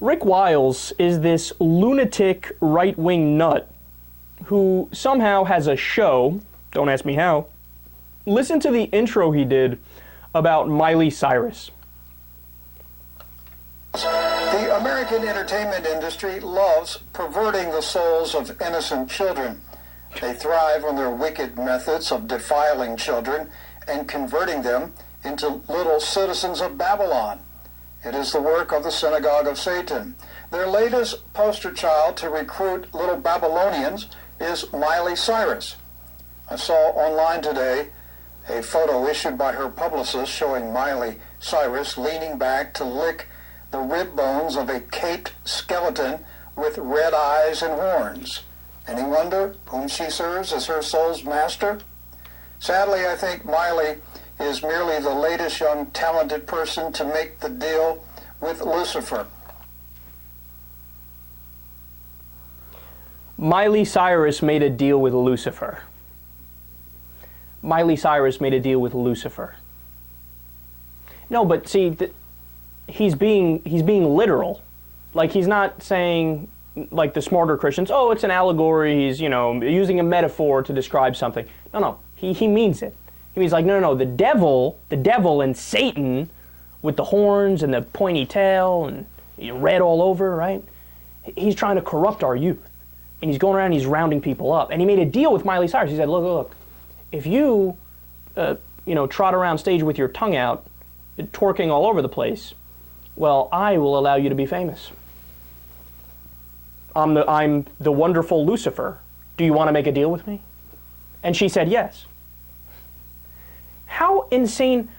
Rick Wiles is this lunatic right-wing nut who somehow has a show, don't ask me how. Listen to the intro he did about Miley Cyrus. The American entertainment industry loves perverting the souls of innocent children. They thrive on their wicked methods of defiling children and converting them into little citizens of Babylon. It is the work of the synagogue of Satan. Their latest poster child to recruit little Babylonians is Miley Cyrus. I saw online today a photo issued by her publicist showing Miley Cyrus leaning back to lick the rib bones of a caped skeleton with red eyes and horns. Any wonder whom she serves as her soul's master? Sadly, I think Miley is merely the latest young talented person to make the deal with Lucifer. Miley Cyrus made a deal with Lucifer. Miley Cyrus made a deal with Lucifer. No, but see, he's being literal. Like, he's not saying, like the smarter Christians, oh, it's an allegory, he's, using a metaphor to describe something. No, he means it. He means, like, no, the devil and Satan with the horns and the pointy tail and red all over, right? He's trying to corrupt our youth. And he's going around and he's rounding people up. And he made a deal with Miley Cyrus. He said, look, if you, trot around stage with your tongue out, twerking all over the place, well, I will allow you to be famous. I'm the wonderful Lucifer. Do you want to make a deal with me? And she said yes. How insane,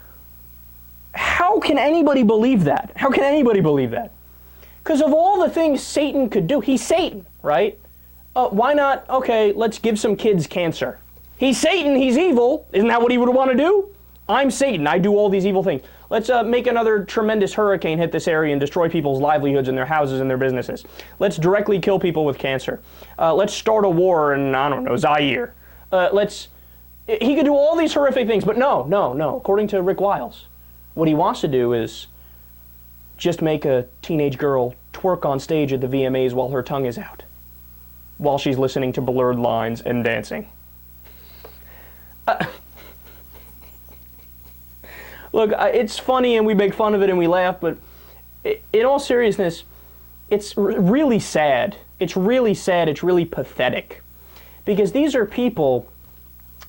how can anybody believe that? How can anybody believe that? Because of all the things Satan could do, he's Satan, right? Why not, okay, let's give some kids cancer. He's Satan, he's evil. Isn't that what he would want to do? I'm Satan, I do all these evil things. Let's make another tremendous hurricane hit this area and destroy people's livelihoods and their houses and their businesses. Let's directly kill people with cancer. Let's start a war in, I don't know, Zaire. He could do all these horrific things, but no. According to Rick Wiles, what he wants to do is just make a teenage girl twerk on stage at the VMAs while her tongue is out, while she's listening to blurred lines and dancing. Look, it's funny and we make fun of it and we laugh, but in all seriousness, it's really sad. It's really sad. It's really pathetic. Because these are people,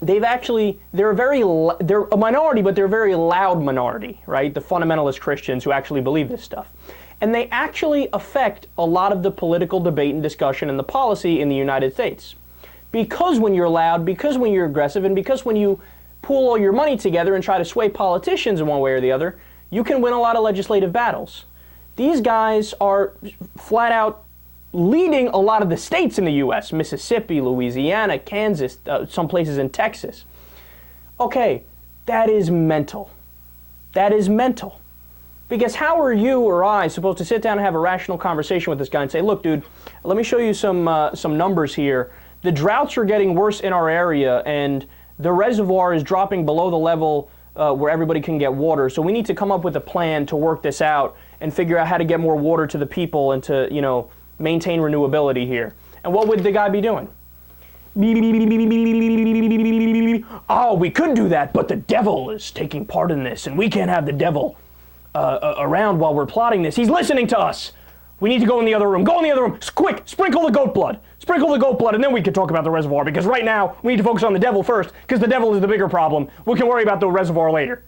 they're a minority, but they're a very loud minority, right? The fundamentalist Christians who actually believe this stuff. And they actually affect a lot of the political debate and discussion and the policy in the United States. Because when you're loud, because when you're aggressive, and because when you pool all your money together and try to sway politicians in one way or the other, you can win a lot of legislative battles. These guys are flat out leading a lot of the states in the U.S., Mississippi, Louisiana, Kansas, some places in Texas. Okay, that is mental. That is mental. Because how are you or I supposed to sit down and have a rational conversation with this guy and say, look, dude, let me show you some numbers here. The droughts are getting worse in our area, and the reservoir is dropping below the level where everybody can get water. So we need to come up with a plan to work this out and figure out how to get more water to the people and to, maintain renewability here. And what would the guy be doing? Oh, we could do that, but the devil is taking part in this, and we can't have the devil around while we're plotting this. He's listening to us. We need to go in the other room. Go in the other room. Quick, sprinkle the goat blood. Sprinkle the goat blood, and then we can talk about the reservoir, because right now we need to focus on the devil first, because the devil is the bigger problem. We can worry about the reservoir later.